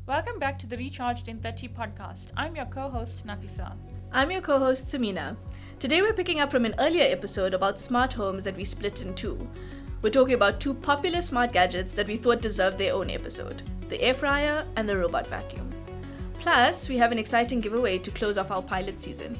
Welcome back to the Recharged in 30 podcast. I'm your co-host Nafisa. I'm your co-host Samina. Today we're picking up from an earlier episode about smart homes that we split in two. We're talking about two popular smart gadgets that we thought deserved their own episode, the air fryer and the robot vacuum. Plus, we have an exciting giveaway to close off our pilot season.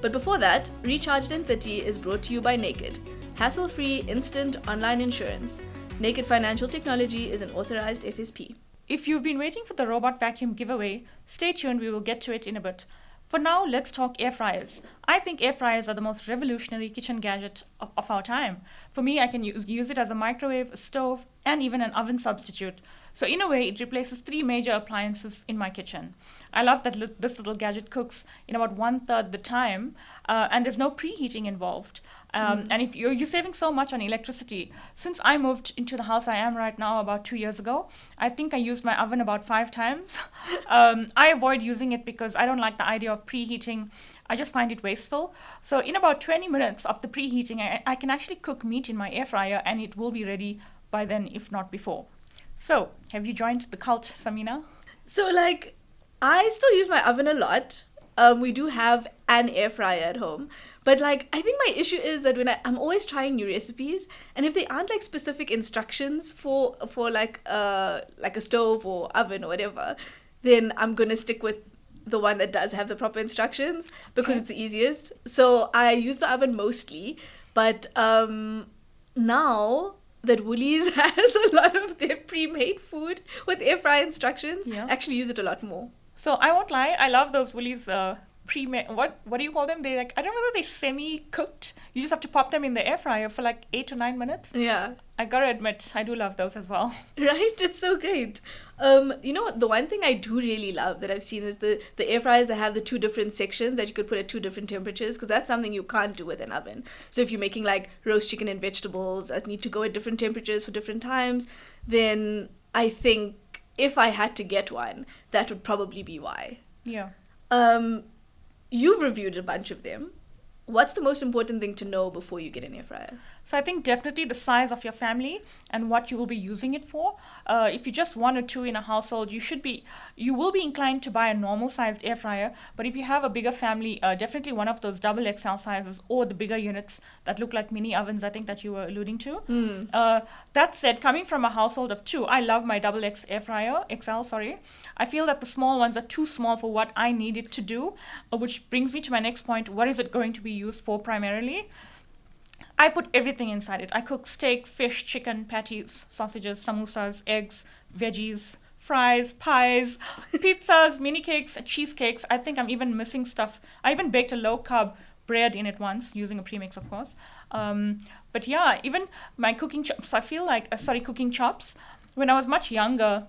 But before that, Recharged in 30 is brought to you by Naked, hassle-free, instant online insurance. Naked Financial Technology is an authorized FSP. If you've been waiting for the robot vacuum giveaway, stay tuned, we will get to it in a bit. For now, let's talk air fryers. I think air fryers are the most revolutionary kitchen gadget of our time. For me, I can use it as a microwave, a stove, and even an oven substitute. So in a way, it replaces three major appliances in my kitchen. I love that this little gadget cooks in about 1/3 the time, and there's no preheating involved. And if you're saving so much on electricity. Since I moved into the house I am right now about 2 years ago, I think I used my oven about 5 times. I avoid using it because I don't like the idea of preheating. I just find it wasteful. So in about 20 minutes of the preheating, I can actually cook meat in my air fryer and it will be ready by then, if not before. So, have you joined the cult, Samina? So, I still use my oven a lot. We do have an air fryer at home. But, I think my issue is that when I'm always trying new recipes, and if they aren't, specific instructions for a stove or oven or whatever, then I'm going to stick with the one that does have the proper instructions because it's the easiest. So, I use the oven mostly. But now that Woolies has a lot of their pre-made food with air fry instructions, I actually use it a lot more. So I won't lie, I love those Woolies pre-made, what do you call them? They I don't know whether they're semi-cooked. You just have to pop them in the air fryer for 8 to 9 minutes. Yeah. I gotta admit, I do love those as well. Right? It's so great. The one thing I do really love that I've seen is the air fryers that have the two different sections that you could put at two different temperatures, because that's something you can't do with an oven. So if you're making roast chicken and vegetables that need to go at different temperatures for different times, then I think if I had to get one, that would probably be why. Yeah. You've reviewed a bunch of them. What's the most important thing to know before you get an air fryer? So I think definitely the size of your family and what you will be using it for. If you're just one or two in a household, you will be inclined to buy a normal sized air fryer. But if you have a bigger family, definitely one of those double XL sizes or the bigger units that look like mini ovens, I think that you were alluding to. That said, coming from a household of two, I love my double XL. I feel that the small ones are too small for what I need it to do, which brings me to my next point. What is it going to be used for primarily? I put everything inside it. I cook steak, fish, chicken, patties, sausages, samosas, eggs, veggies, fries, pies, pizzas, mini cakes, cheesecakes. I think I'm even missing stuff. I even baked a low-carb bread in it once, using a premix, of course. But yeah, even my cooking chops, cooking chops. When I was much younger,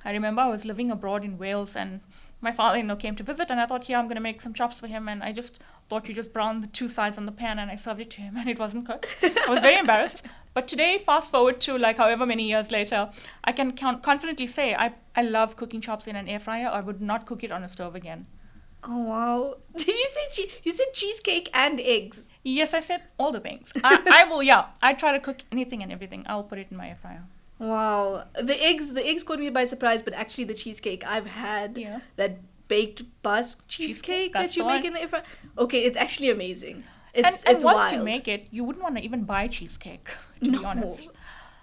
I remember I was living abroad in Wales and my father-in-law came to visit and I thought, I'm going to make some chops for him, and I just thought you just brown the two sides on the pan and I served it to him and it wasn't cooked. I was very embarrassed. But today, fast forward to however many years later, I can confidently say I love cooking chops in an air fryer. I would not cook it on a stove again. Oh, wow. Did you say you said cheesecake and eggs? Yes, I said all the things. I try to cook anything and everything. I'll put it in my air fryer. Wow. The eggs caught me by surprise, but actually the cheesecake I've had, that baked busk cheesecake that you make in the air fryer. Okay, it's actually amazing. It's once wild. you make it, you wouldn't want to even buy cheesecake, to be honest.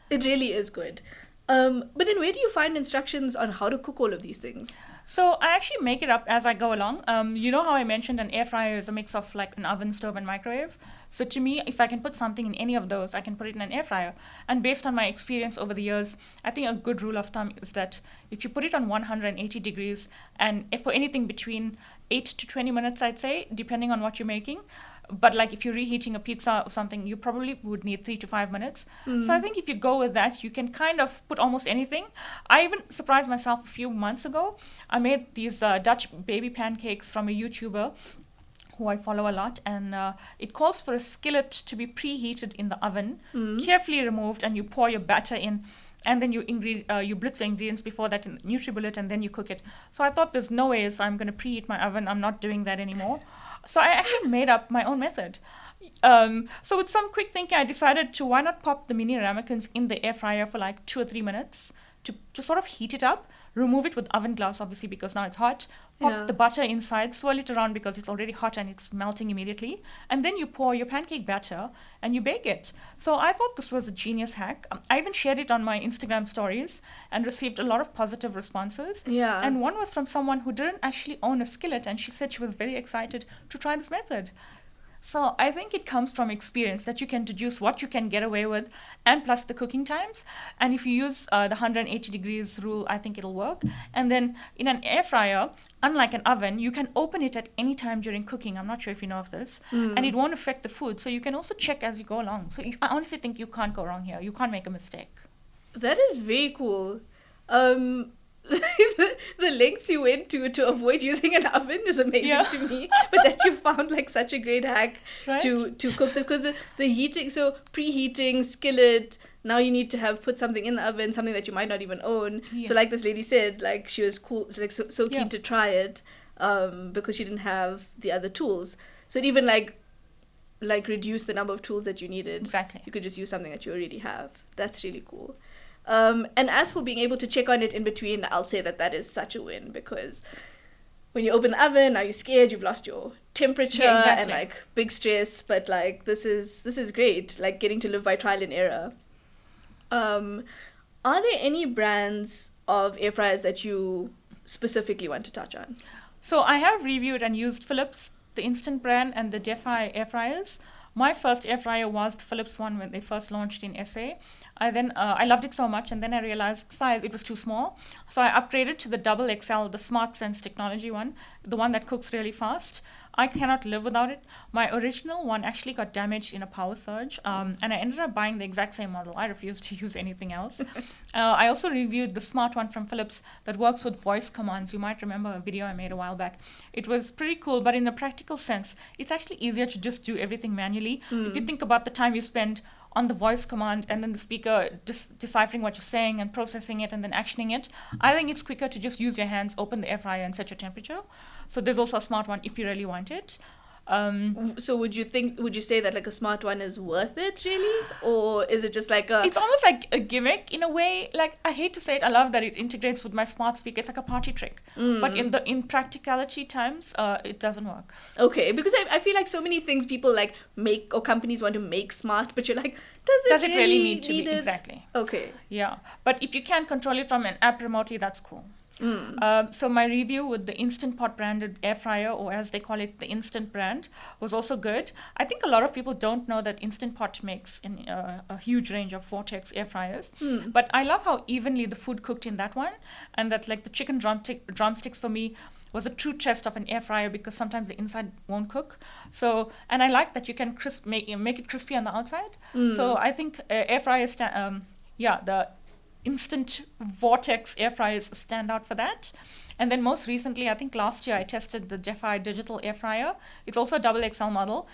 It really is good. But then where do you find instructions on how to cook all of these things? So I actually make it up as I go along. You know how I mentioned an air fryer is a mix of an oven, stove, and microwave? So to me, if I can put something in any of those, I can put it in an air fryer. And based on my experience over the years, I think a good rule of thumb is that if you put it on 180 degrees, and if for anything between 8 to 20 minutes, I'd say, depending on what you're making. But if you're reheating a pizza or something, you probably would need 3 to 5 minutes. So I think if you go with that, you can kind of put almost anything. I even surprised myself a few months ago. I made these Dutch baby pancakes from a YouTuber who I follow a lot, and it calls for a skillet to be preheated in the oven, carefully removed, and you pour your batter in, and then you blitz the ingredients before that in NutriBullet, and then you cook it. So I thought there's no ways I'm going to preheat my oven. I'm not doing that anymore. So I actually made up my own method. So with some quick thinking, I decided to why not pop the mini ramekins in the air fryer for 2 or 3 minutes, to sort of heat it up, remove it with oven gloves, obviously, because now it's hot. Pop the butter inside, swirl it around because it's already hot and it's melting immediately. And then you pour your pancake batter and you bake it. So I thought this was a genius hack. I even shared it on my Instagram stories and received a lot of positive responses. Yeah. And one was from someone who didn't actually own a skillet, and she said she was very excited to try this method. So I think it comes from experience that you can deduce what you can get away with, and plus the cooking times. And if you use the 180 degrees rule, I think it'll work. And then in an air fryer, unlike an oven, you can open it at any time during cooking. I'm not sure if you know of this. And it won't affect the food. So you can also check as you go along. So I honestly think you can't go wrong here. You can't make a mistake. That is very cool. The lengths you went to avoid using an oven is amazing to me. But that you found like such a great hack to cook, because the heating, so preheating, skillet, now you need to put something in the oven, something that you might not even own. So like this lady said, like she was cool, like so keen to try it, because she didn't have the other tools. So it even like reduce the number of tools that you needed. Exactly. You could just use something that you already have. That's really cool. And as for being able to check on it in between, I'll say that is such a win, because when you open the oven, now you're scared, you've lost your temperature and like big stress. But like this is great, like getting to live by trial and error. Are there any brands of air fryers that you specifically want to touch on? So I have reviewed and used Philips, the Instant brand, and the Defy air fryers. My first air fryer was the Philips one when they first launched in SA. I loved it so much, and then I realized size, it was too small. So I upgraded to the Double XL, the Smart Sense technology one, the one that cooks really fast. I cannot live without it. My original one actually got damaged in a power surge, and I ended up buying the exact same model. I refused to use anything else. I also reviewed the smart one from Philips that works with voice commands. You might remember a video I made a while back. It was pretty cool, but in a practical sense, it's actually easier to just do everything manually. If you think about the time you spend on the voice command and then the speaker deciphering what you're saying and processing it and then actioning it, I think it's quicker to just use your hands, open the air fryer and set your temperature. So there's also a smart one if you really want it. So would you say that like a smart one is worth it really? Or is it just like It's almost like a gimmick in a way. Like, I hate to say it, I love that it integrates with my smart speaker. It's like a party trick. But in practicality times, it doesn't work. Okay, because I feel like so many things people like make, or companies want to make smart, but you're like, does it really need to be? Exactly. Okay. Yeah. But if you can control it from an app remotely, that's cool. So my review with the Instant Pot branded air fryer, or as they call it, the Instant brand, was also good. I think a lot of people don't know that Instant Pot makes a huge range of Vortex air fryers. But I love how evenly the food cooked in that one, and that like the chicken drumsticks for me was a true test of an air fryer, because sometimes the inside won't cook. So, and I like that you can make it crispy on the outside. So I think air fryers, the Instant Vortex air fryers stand out for that. And then most recently, I think last year, I tested the Defy digital air fryer. It's also a double XL model.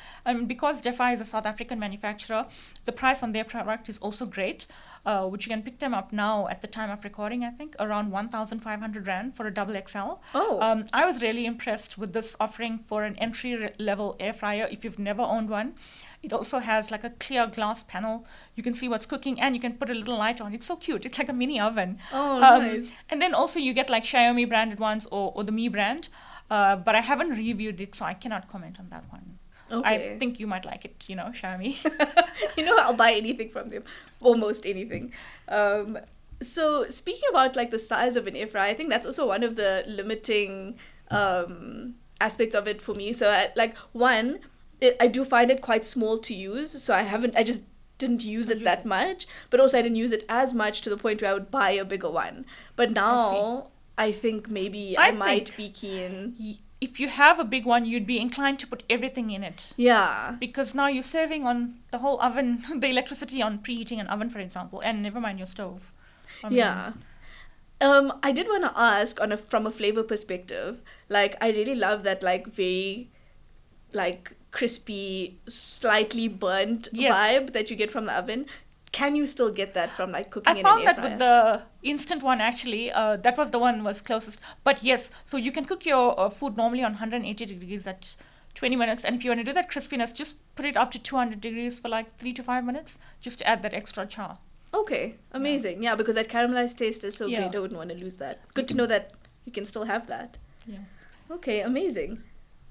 Because Defy is a South African manufacturer, the price on their product is also great, which you can pick them up now at the time of recording, I think, around 1,500 Rand for a double XL. I was really impressed with this offering for an entry-level air fryer if you've never owned one. It also has like a clear glass panel. You can see what's cooking and you can put a little light on. It's so cute. It's like a mini oven. Nice. And then also you get like Xiaomi branded ones or the Mi brand. But I haven't reviewed it, so I cannot comment on that one. Okay. I think you might like it, Xiaomi. I'll buy anything from them. Almost anything. So speaking about like the size of an air fryer, I think that's also one of the limiting aspects of it for me. So I do find it quite small to use, so I just didn't use it that much, but also I didn't use it as much to the point where I would buy a bigger one. But now I think maybe I might be keen. If you have a big one, you'd be inclined to put everything in it. Yeah. Because now you're saving on the whole oven, the electricity on preheating an oven, for example, and never mind your stove. Yeah. I did want to ask from a flavor perspective, like I really love that like very like crispy, slightly burnt vibe that you get from the oven. Can you still get that from like cooking in an air fryer? I found that with the Instant one actually. That was the one was closest. But yes, so you can cook your food normally on 180 degrees at 20 minutes. And if you want to do that crispiness, just put it up to 200 degrees for like 3 to 5 minutes, just to add that extra char. Okay, amazing. Yeah, because that caramelized taste is so Yeah. great. I wouldn't want to lose that. Good to know that you can still have that. Yeah. Okay, amazing.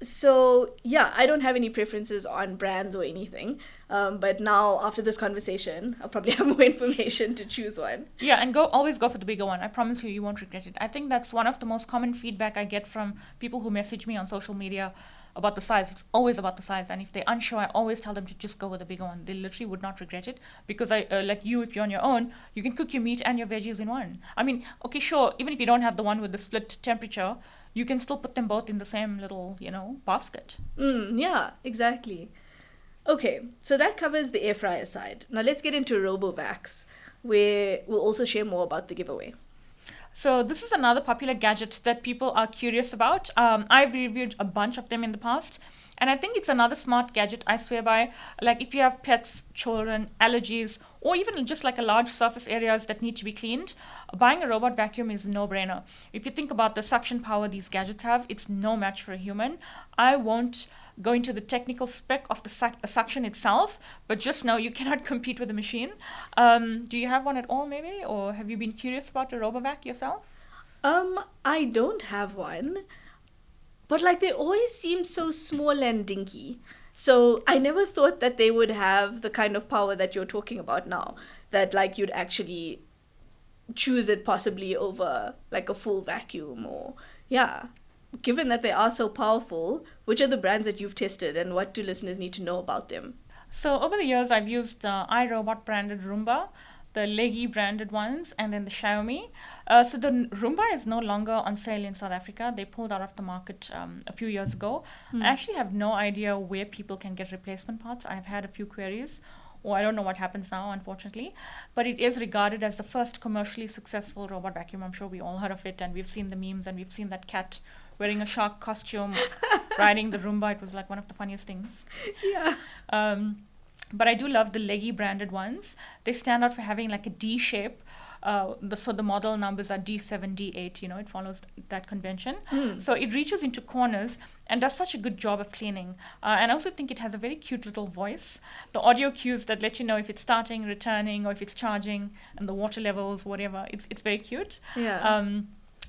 So, yeah, I don't have any preferences on brands or anything. But now, after this conversation, I'll probably have more information to choose one. Yeah, and always go for the bigger one. I promise you, you won't regret it. I think that's one of the most common feedback I get from people who message me on social media about the size. It's always about the size, and if they're unsure, I always tell them to just go with the bigger one. They literally would not regret it, because I like you, if you're on your own, you can cook your meat and your veggies in one. I mean, okay, sure, even if you don't have the one with the split temperature, you can still put them both in the same little, basket. Yeah, exactly. Okay, so that covers the air fryer side. Now let's get into robovacs, where we'll also share more about the giveaway. So this is another popular gadget that people are curious about. I've reviewed a bunch of them in the past, and I think it's another smart gadget I swear by. Like if you have pets, children, allergies, or even just like a large surface areas that need to be cleaned, buying a robot vacuum is a no-brainer. If you think about the suction power these gadgets have, it's no match for a human. I won't go into the technical spec of the suction itself, but just know you cannot compete with the machine. Do you have one at all, maybe? Or have you been curious about a robovac yourself? I don't have one, but like they always seem so small and dinky. So I never thought that they would have the kind of power that you're talking about now, that like you'd actually choose it possibly over like a full vacuum or, yeah. Given that they are so powerful, which are the brands that you've tested and what do listeners need to know about them? So over the years, I've used iRobot branded Roomba, the Leggy branded ones, and then the Xiaomi. So the Roomba is no longer on sale in South Africa. They pulled out of the market a few years ago. I actually have no idea where people can get replacement parts. I've had a few queries, or I don't know what happens now, unfortunately. But it is regarded as the first commercially successful robot vacuum. I'm sure we all heard of it, and we've seen the memes, and we've seen that cat wearing a shark costume, riding the Roomba. It was like one of the funniest things. Yeah. But I do love the Leggy branded ones. They stand out for having like a D shape. So the model numbers are D7, D8, it follows that convention. So it reaches into corners and does such a good job of cleaning. And I also think it has a very cute little voice. The audio cues that let you know if it's starting, returning, or if it's charging, and the water levels, whatever. It's very cute. Yeah.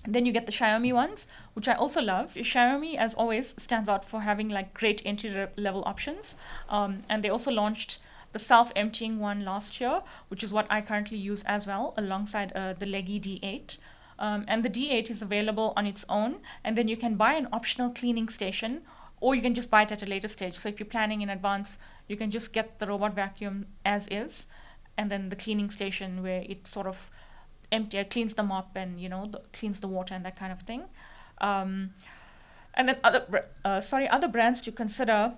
Then you get the Xiaomi ones, which I also love. Xiaomi, as always, stands out for having like great entry-level options. And they also launched the self-emptying one last year, which is what I currently use as well, alongside the Leggy D8. And the D8 is available on its own, and then you can buy an optional cleaning station, or you can just buy it at a later stage. So if you're planning in advance, you can just get the robot vacuum as is, and then the cleaning station where it sort of cleans the mop and cleans the water and that kind of thing. And then other brands to consider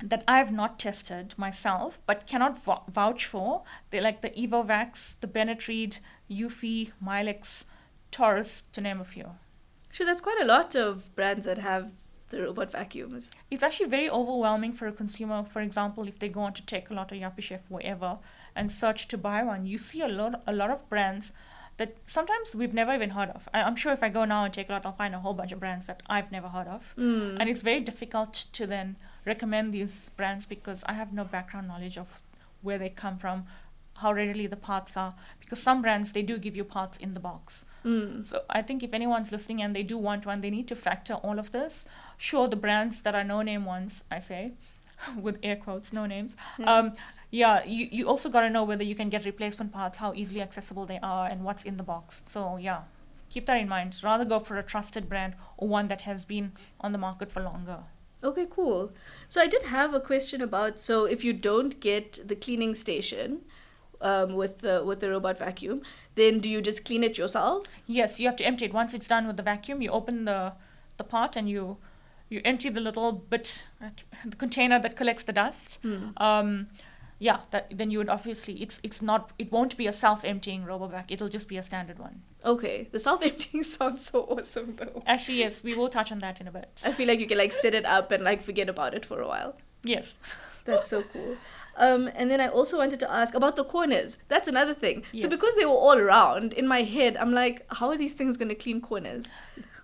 that I have not tested myself but cannot vouch for. They like the Evovacs, the Bennett Reed, Eufy, Milex, Taurus, to name a few. Sure, that's quite a lot of brands that have the robot vacuums. It's actually very overwhelming for a consumer. For example, if they go on to Takealot or Yuppiechef, wherever, and search to buy one, you see a lot of brands that sometimes we've never even heard of. I'm sure if I go now and take a lot, I'll find a whole bunch of brands that I've never heard of. And it's very difficult to then recommend these brands because I have no background knowledge of where they come from, how readily the parts are. Because some brands, they do give you parts in the box. So I think if anyone's listening and they do want one, they need to factor all of this. Sure, the brands that are no-name ones, I say, with air quotes, no names. Yeah. You also got to know whether you can get replacement parts, how easily accessible they are, and what's in the box. So yeah, keep that in mind. Rather go for a trusted brand or one that has been on the market for longer. Okay, cool. So I did have a question about, so if you don't get the cleaning station with the robot vacuum, then do you just clean it yourself? Yes, you have to empty it. Once it's done with the vacuum, you open the part and you empty the little bit, the container that collects the dust. Then you would obviously, it won't be a self-emptying robovac. It'll just be a standard one. Okay, the self-emptying sounds so awesome though. Actually, yes, we will touch on that in a bit. I feel like you can like set it up and like forget about it for a while. Yes. That's so cool. And then I also wanted to ask about the corners. That's another thing. Yes. So because they were all around, in my head, I'm like, how are these things going to clean corners?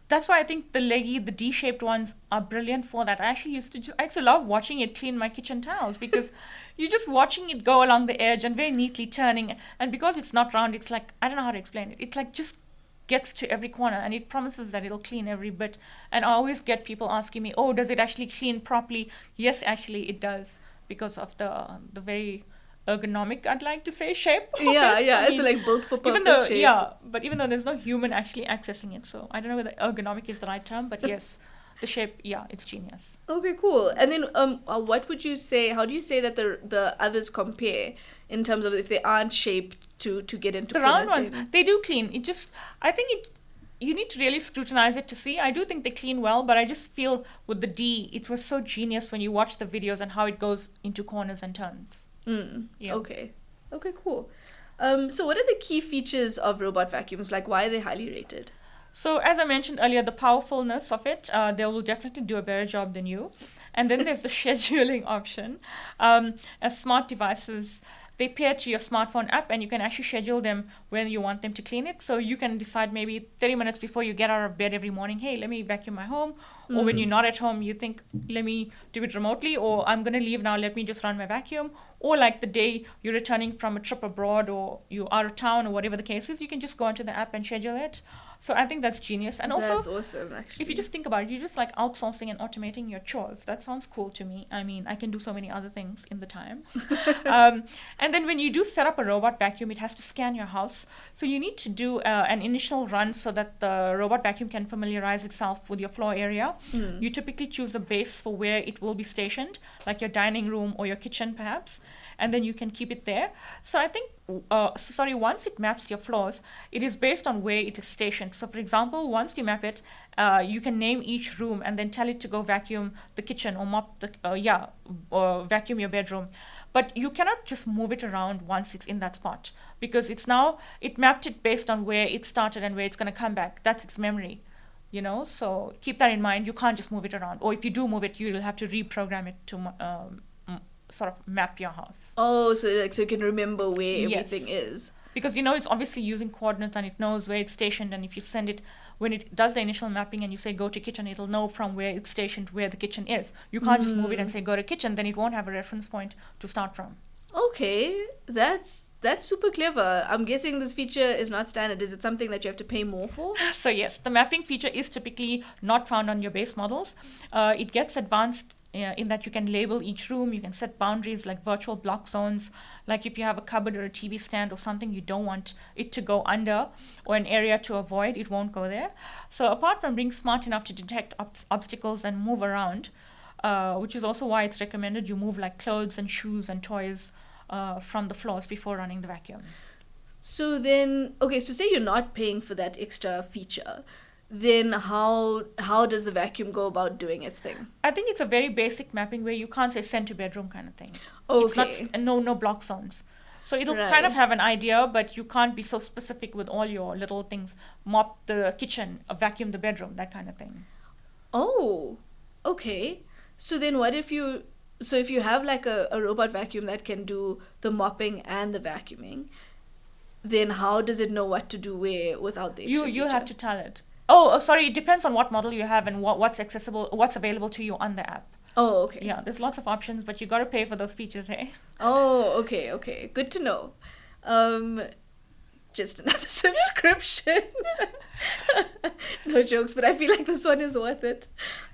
That's why I think the leggy, the D-shaped ones are brilliant for that. I used to love watching it clean my kitchen towels because you're just watching it go along the edge and very neatly turning. And because it's not round, it's like, I don't know how to explain it. It like just gets to every corner and it promises that it'll clean every bit. And I always get people asking me, oh, does it actually clean properly? Yes, actually it does because of the very ergonomic, I'd like to say, shape of Yeah, it. yeah, I it's mean, like built for even purpose though, shape. yeah, but even though there's no human actually accessing it, so I don't know whether ergonomic is the right term, but yes, the shape, yeah, it's genius. Okay, cool. And then, what would you say? How do you say that the others compare in terms of if they aren't shaped to get into The round corners? ones, they do clean. It just, I think it. You need to really scrutinize it to see. I do think they clean well, but I just feel with the D, it was so genius when you watch the videos and how it goes into corners and turns. Yeah. Okay. Okay, cool. So what are the key features of robot vacuums? Like, why are they highly rated? So as I mentioned earlier, the powerfulness of it, they will definitely do a better job than you. And then there's the scheduling option. As smart devices, they pair to your smartphone app and you can actually schedule them when you want them to clean it. So you can decide maybe 30 minutes before you get out of bed every morning, hey, let me vacuum my home. Or when you're not at home, you think, let me do it remotely, or I'm going to leave now, let me just run my vacuum. Or like the day you're returning from a trip abroad or you're out of town or whatever the case is, you can just go into the app and schedule it. So I think that's genius. And also, That's awesome, actually. if you just think about it, you're just like outsourcing and automating your chores. That sounds cool to me. I mean, I can do so many other things in the time. And then when you do set up a robot vacuum, it has to scan your house. So you need to do an initial run so that the robot vacuum can familiarize itself with your floor area. You typically choose a base for where it will be stationed, like your dining room or your kitchen perhaps, and then you can keep it there. So I think, once it maps your floors, it is based on where it is stationed. So for example, once you map it, you can name each room and then tell it to go vacuum the kitchen or mop or vacuum your bedroom. But you cannot just move it around once it's in that spot because it mapped it based on where it started and where it's going to come back. That's its memory. So keep that in mind. You can't just move it around. Or if you do move it, you'll have to reprogram it to sort of map your house. Oh, so you can remember where Yes. everything is. Because it's obviously using coordinates and it knows where it's stationed, and if you send it when it does the initial mapping and you say go to kitchen, it'll know from where it's stationed where the kitchen is. You can't just move it and say go to kitchen, then it won't have a reference point to start from. Okay, that's super clever. I'm guessing this feature is not standard. Is it something that you have to pay more for? So yes, the mapping feature is typically not found on your base models. It gets advanced in that you can label each room, you can set boundaries like virtual block zones, like if you have a cupboard or a TV stand or something you don't want it to go under or an area to avoid, it won't go there. So apart from being smart enough to detect obstacles and move around, which is also why it's recommended you move like clothes and shoes and toys from the floors before running the vacuum. So then, okay, so say you're not paying for that extra feature, then how does the vacuum go about doing its thing? I think it's a very basic mapping where you can't say send to bedroom kind of thing. Okay. It's not, no block zones. So it'll Right. kind of have an idea, but you can't be so specific with all your little things. Mop the kitchen, vacuum the bedroom, that kind of thing. Oh, okay. So then if you have like a robot vacuum that can do the mopping and the vacuuming, then how does it know what to do where without the extra You'll feature? have to tell it. Oh, sorry. It depends on what model you have and what's available to you on the app. Oh, okay. Yeah, there's lots of options, but you got to pay for those features, eh? Oh, okay. Good to know. Just another subscription. No jokes, but I feel like this one is worth it.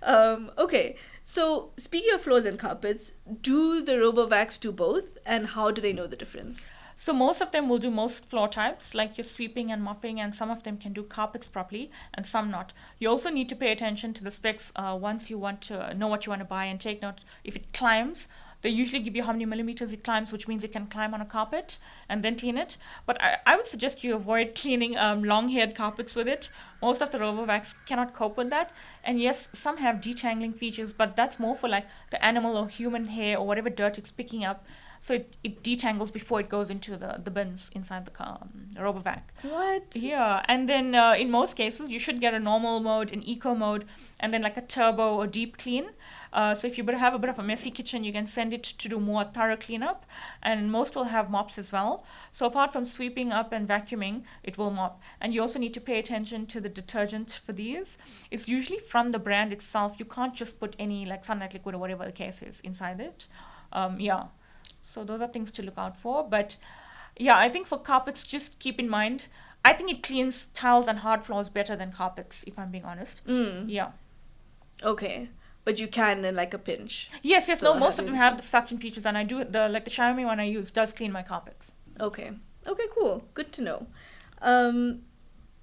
Okay, so speaking of floors and carpets, do the robovacs do both, and how do they know the difference? So most of them will do most floor types, like your sweeping and mopping, and some of them can do carpets properly, and some not. You also need to pay attention to the specs once you want to know what you want to buy, and take note if it climbs. They usually give you how many millimeters it climbs, which means it can climb on a carpet and then clean it. But I would suggest you avoid cleaning long-haired carpets with it. Most of the robovacs cannot cope with that. And yes, some have detangling features, but that's more for like the animal or human hair or whatever dirt it's picking up. so it detangles before it goes into the bins inside the robovac. What? Yeah, and then in most cases, you should get a normal mode, an eco mode, and then like a turbo or deep clean. So if you have a bit of a messy kitchen, you can send it to do more thorough cleanup, and most will have mops as well. So apart from sweeping up and vacuuming, it will mop. And you also need to pay attention to the detergent for these. It's usually from the brand itself. You can't just put any like sunlight liquid or whatever the case is inside it. Yeah. So those are things to look out for. But yeah, I think for carpets, just keep in mind, I think it cleans tiles and hard floors better than carpets, if I'm being honest. Yeah. Okay. But you can in like a pinch. Yes, no, still most of them it. have the suction features, and I do the Xiaomi one I use does clean my carpets. Okay. Okay, cool. Good to know.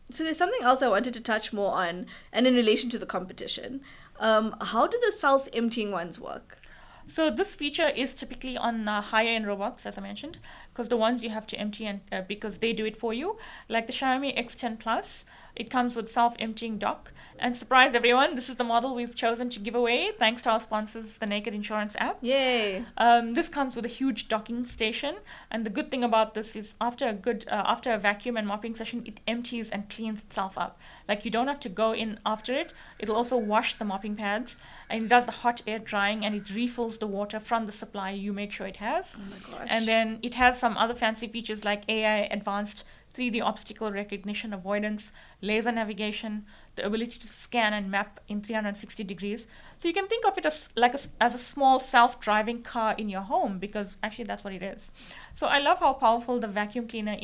So there's something else I wanted to touch more on, and in relation to the competition. How do the self-emptying ones work? So this feature is typically on higher-end robots, as I mentioned, because the ones you have to empty and because they do it for you, like the Xiaomi X10 Plus. It comes with self-emptying dock. And surprise everyone, this is the model we've chosen to give away thanks to our sponsors, the Naked Insurance app. Yay! This comes with a huge docking station, and the good thing about this is after a vacuum and mopping session, it empties and cleans itself up. Like you don't have to go in after it. It'll also wash the mopping pads, and it does the hot air drying, and it refills the water from the supply you make sure it has. Oh my gosh! And then it has some other fancy features like AI advanced 3D obstacle recognition, avoidance, laser navigation, the ability to scan and map in 360 degrees. So you can think of it as as a small self-driving car in your home, because actually that's what it is. So I love how powerful the vacuum cleaner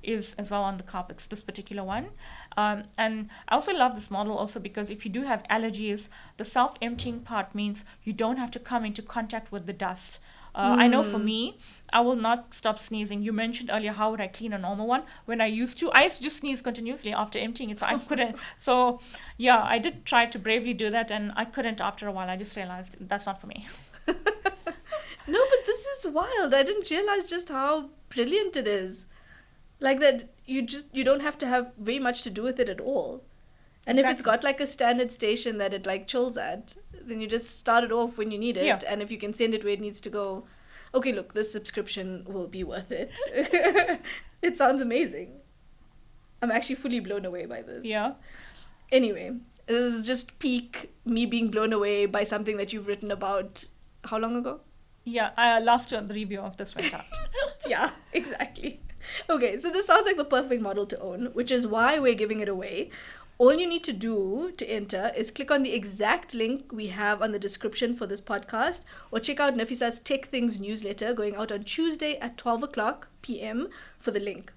is as well on the carpets, this particular one. And I also love this model also because if you do have allergies, the self-emptying part means you don't have to come into contact with the dust. I know for me, I will not stop sneezing. You mentioned earlier, how would I clean a normal one? When I used to just sneeze continuously after emptying it, so I couldn't. So yeah, I did try to bravely do that, and I couldn't after a while. I just realized that's not for me. No, but this is wild. I didn't realize just how brilliant it is. Like that you don't have to have very much to do with it at all. And if it's got like a standard station that it like chills at, then you just start it off when you need it. Yeah. And if you can send it where it needs to go, okay, look, this subscription will be worth it. It sounds amazing. I'm actually fully blown away by this. Yeah. Anyway, this is just peak me being blown away by something that you've written about how long ago? Yeah, last year the review of this went out. Yeah, exactly. Okay, so this sounds like the perfect model to own, which is why we're giving it away. All you need to do to enter is click on the exact link we have on the description for this podcast, or check out Nafisa's Tech Things newsletter going out on Tuesday at 12 o'clock p.m. for the link.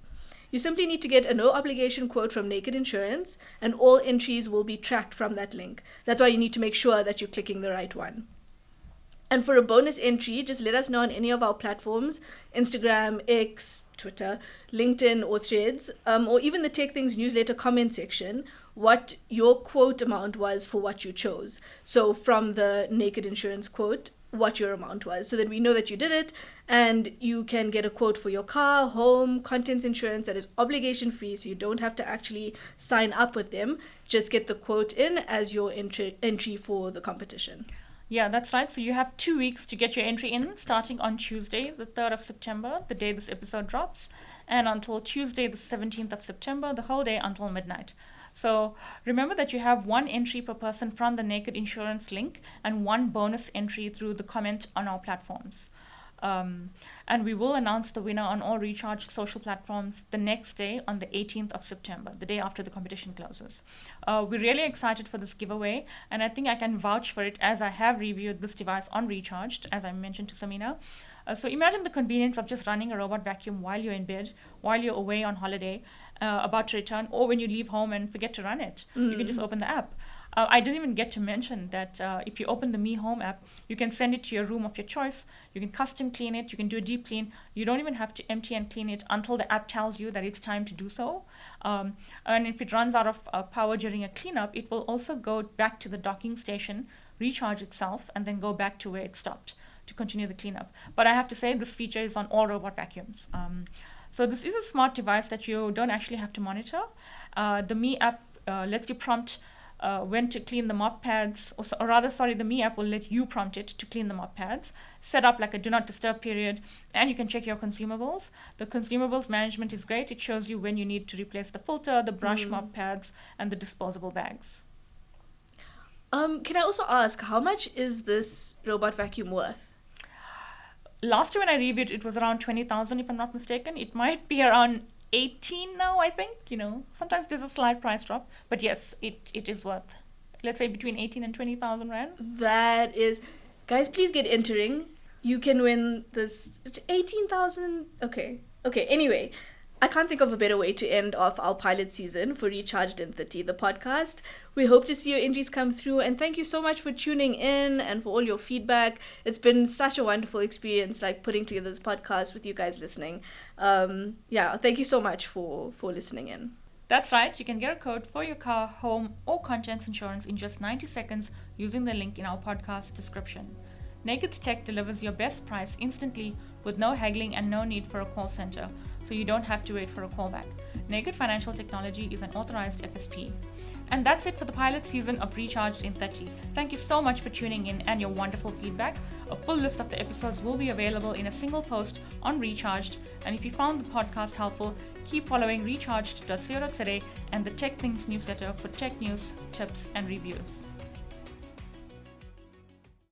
You simply need to get a no-obligation quote from Naked Insurance, and all entries will be tracked from that link. That's why you need to make sure that you're clicking the right one. And for a bonus entry, just let us know on any of our platforms, Instagram, X, Twitter, LinkedIn, or Threads, or even the Tech Things newsletter comment section, what your quote amount was for what you chose. So from the Naked Insurance quote, what your amount was, so that we know that you did it, and you can get a quote for your car, home, contents insurance that is obligation free, so you don't have to actually sign up with them. Just get the quote in as your entry for the competition. Yeah, that's right. So you have 2 weeks to get your entry in, starting on Tuesday, the 3rd of September, the day this episode drops, and until Tuesday, the 17th of September, the whole day until midnight. So remember that you have one entry per person from the Naked Insurance link and one bonus entry through the comment on our platforms. And we will announce the winner on all Recharge social platforms the next day on the 18th of September, the day after the competition closes. We're really excited for this giveaway, and I think I can vouch for it as I have reviewed this device on Recharged, as I mentioned to Samina. So imagine the convenience of just running a robot vacuum while you're in bed, while you're away on holiday, about to return, or when you leave home and forget to run it. You can just open the app. I didn't even get to mention that if you open the Mi Home app, you can send it to your room of your choice. You can custom clean it. You can do a deep clean. You don't even have to empty and clean it until the app tells you that it's time to do so. And if it runs out of power during a cleanup, it will also go back to the docking station, recharge itself, and then go back to where it stopped to continue the cleanup. But I have to say this feature is on all robot vacuums. So this is a smart device that you don't actually have to monitor. The Mi app lets you prompt when to clean the mop pads, or rather, sorry, the Me app will let you prompt it to clean the mop pads, set up like a do not disturb period, and you can check your consumables. The consumables management is great. It shows you when you need to replace the filter, the brush mop pads, and the disposable bags. Can I also ask, how much is this robot vacuum worth? Last year when I reviewed it was around 20,000 if I'm not mistaken. It might be around 18 now, I think. Sometimes there's a slight price drop, but yes, it is worth, let's say, between 18 and 20,000 rand. That is, guys, please get entering. You can win this 18,000. Okay. Anyway, I can't think of a better way to end off our pilot season for Recharged in 30, the podcast. We hope to see your entries come through, and thank you so much for tuning in and for all your feedback. It's been such a wonderful experience, putting together this podcast with you guys listening. Thank you so much for listening in. That's right. You can get a code for your car, home, or contents insurance in just 90 seconds using the link in our podcast description. Naked's Tech delivers your best price instantly with no haggling and no need for a call center, so you don't have to wait for a callback. Naked Financial Technology is an authorized FSP. And that's it for the pilot season of Recharged in 30. Thank you so much for tuning in and your wonderful feedback. A full list of the episodes will be available in a single post on Recharged. And if you found the podcast helpful, keep following recharged.co.za and the Tech Things newsletter for tech news, tips, and reviews.